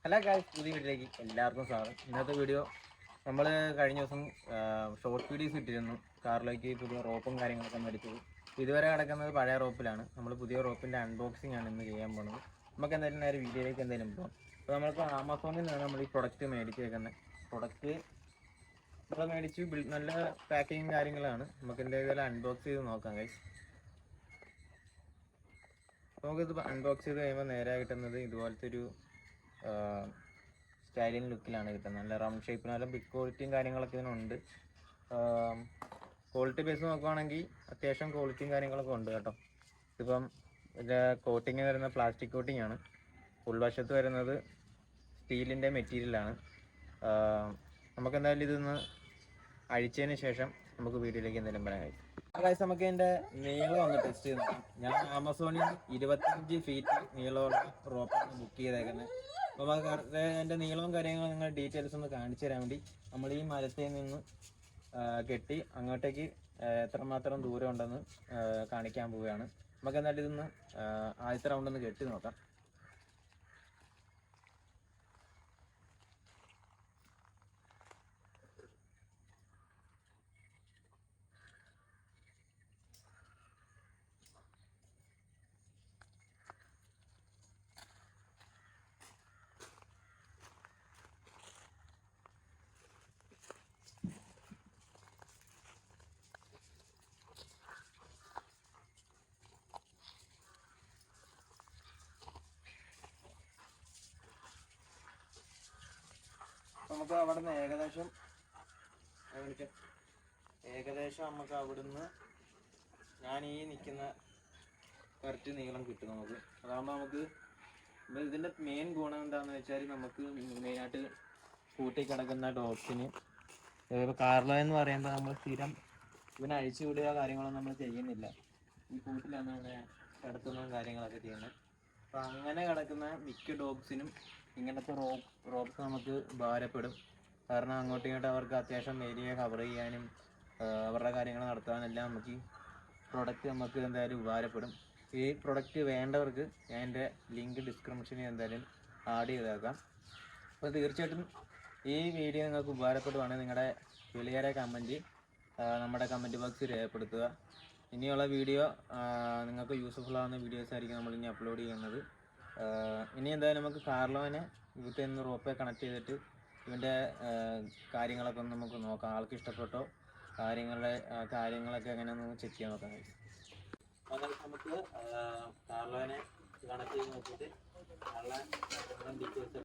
Hello guys, പുതിയ വീഡിയോയിലേക്ക് എല്ലാവർക്കും സ്വാഗതം. ഇന്നത്തെ വീഡിയോ നമ്മൾ കഴിഞ്ഞ ദിവസം ഷോർട്ട് വീഡിയോസ് ഇട്ടിരുന്നു. കാറിലേക്ക് പുതിയ റോപ്പും കാര്യങ്ങളൊക്കെ മേടിച്ചത്. ഇതുവരെ കിടക്കുന്നത് പഴയ റോപ്പിലാണ്. നമ്മൾ പുതിയ റോപ്പിൻ്റെ അൺബോക്സിംഗ് ആണ് ഇന്ന് ചെയ്യാൻ പോകുന്നത്. നമുക്ക് എന്തായാലും നേരെ വീഡിയോയിലേക്ക് എന്തായാലും പോകാം. അപ്പോൾ നമ്മൾക്ക് ആമസോണിൽ നിന്നാണ് നമ്മൾ ഈ പ്രൊഡക്റ്റ് മേടിച്ചേക്കുന്നത്. പ്രൊഡക്റ്റ് നമ്മൾ മേടിച്ച് നല്ല പാക്കിങ്ങും കാര്യങ്ങളാണ്. നമുക്ക് എന്തായാലും അൺബോക്സ് ചെയ്ത് നോക്കാം ഗൈസ്. നമുക്കിത് അൺബോക്സ് ചെയ്ത് കഴിയുമ്പോൾ നേരെ കിട്ടുന്നത് ഇതുപോലത്തെ ഒരു സ്റ്റൈലിൻ ലുക്കിലാണ് കിട്ടുന്നത്. നല്ല റൗണ്ട് ഷേപ്പിന് നല്ല ബിഗ് ക്വാളിറ്റിയും കാര്യങ്ങളൊക്കെ ഇതിനുണ്ട്. ക്വാളിറ്റി ബേസ് നോക്കുവാണെങ്കിൽ അത്യാവശ്യം ക്വാളിറ്റിയും കാര്യങ്ങളൊക്കെ ഉണ്ട് കേട്ടോ. ഇതിപ്പം ഇതിൻ്റെ കോട്ടിങ് വരുന്ന പ്ലാസ്റ്റിക് കോട്ടിംഗ് ആണ്. ഉൾവശത്ത് വരുന്നത് സ്റ്റീലിൻ്റെ മെറ്റീരിയലാണ്. നമുക്ക് എന്തായാലും ഇതൊന്ന് അഴിച്ചതിന് ശേഷം നമുക്ക് വീഡിയോയിലേക്ക് എന്തെങ്കിലും പറയാൻ കഴിയും. ഗൈസ്, നമുക്ക് ഇതിൻ്റെ നീളം ഒന്ന് ടെസ്റ്റ് ചെയ്ത് നോക്കാം. ഞാൻ ആമസോണിൽ 25 ഫീറ്റ് നീളമുള്ള റോപ്പാണ് ബുക്ക് ചെയ്തേക്കുന്നത്. അപ്പോൾ അതിൻ്റെ നീളവും കാര്യങ്ങളും നിങ്ങൾ ഡീറ്റെയിൽസ് ഒന്ന് കാണിച്ചു തരാൻ വേണ്ടി നമ്മൾ ഈ മരത്തിൽ നിന്ന് കെട്ടി അങ്ങോട്ടേക്ക് എത്രമാത്രം ദൂരം ഉണ്ടെന്ന് കാണിക്കാൻ പോവുകയാണ്. നമുക്ക് എന്തായാലും ഇതൊന്ന് ആദ്യത്തെ റൗണ്ടൊന്ന് കെട്ടി നോക്കാം. നമുക്ക് അവിടുന്ന് ഏകദേശം നമുക്ക് അവിടുന്ന് ഞാൻ ഈ നിൽക്കുന്ന കറക്റ്റ് നീളം കിട്ടും നമുക്ക്. അതാകുമ്പോൾ നമുക്ക് ഇതിൻ്റെ മെയിൻ ഗുണം എന്താണെന്ന് വെച്ചാൽ നമുക്ക് മെയിനായിട്ട് കൂട്ടി കിടക്കുന്ന ഡോഗ്സിന് ഇപ്പോൾ കാർലോ എന്ന് പറയുമ്പോൾ നമ്മൾ സ്ഥിരം ഇവനെ അഴിച്ചു വിടുക കാര്യങ്ങളൊന്നും നമ്മൾ ചെയ്യുന്നില്ല. ഈ കൂട്ടിലാണ് അങ്ങനെ കിടത്തുന്നതും കാര്യങ്ങളൊക്കെ ചെയ്യുന്നത്. അപ്പോൾ അങ്ങനെ കിടക്കുന്ന മിക്ക ഡോഗ്സിനും ഇങ്ങനത്തെ റോപ്സ് നമുക്ക് ഉപകാരപ്പെടും. കാരണം അങ്ങോട്ടും ഇങ്ങോട്ടും അവർക്ക് അത്യാവശ്യം ഏരിയ കവർ ചെയ്യാനും അവരുടെ കാര്യങ്ങൾ നടത്താനെല്ലാം നമുക്ക് ഈ പ്രൊഡക്റ്റ് നമുക്ക് എന്തായാലും ഉപകാരപ്പെടും. ഈ പ്രൊഡക്റ്റ് വേണ്ടവർക്ക് ഞാൻ എൻ്റെ ലിങ്ക് ഡിസ്ക്രിപ്ഷനിൽ എന്തായാലും ആഡ് ചെയ്തേക്കാം. അപ്പോൾ തീർച്ചയായിട്ടും ഈ വീഡിയോ നിങ്ങൾക്ക് ഉപകാരപ്പെടുവാണെങ്കിൽ നിങ്ങളുടെ വിലയേറെ കമൻറ്റ് നമ്മുടെ കമൻറ്റ് ബോക്സിൽ രേഖപ്പെടുത്തുക. ഇനിയുള്ള വീഡിയോ നിങ്ങൾക്ക് യൂസ്ഫുൾ ആവുന്ന വീഡിയോസ് ആയിരിക്കും നമ്മൾ ഇനി അപ്ലോഡ് ചെയ്യുന്നത്. ഇനി എന്തായാലും നമുക്ക് കാർലോനെ ഇവിടുത്തെ നിന്ന് റോപ്പെ കണക്ട് ചെയ്തിട്ട് ഇവൻ്റെ കാര്യങ്ങളൊക്കെ ഒന്ന് നമുക്ക് നോക്കാം. ആൾക്ക് ഇഷ്ടപ്പെട്ടോ കാര്യങ്ങളൊക്കെ എങ്ങനെയാണെന്ന് ചെക്ക് ചെയ്യാൻ നോക്കാം. അതായത് നമുക്ക് കാർലോനെ കണക്ട് ചെയ്ത് നോക്കിയിട്ട് ഡീറ്റെയിൽസ്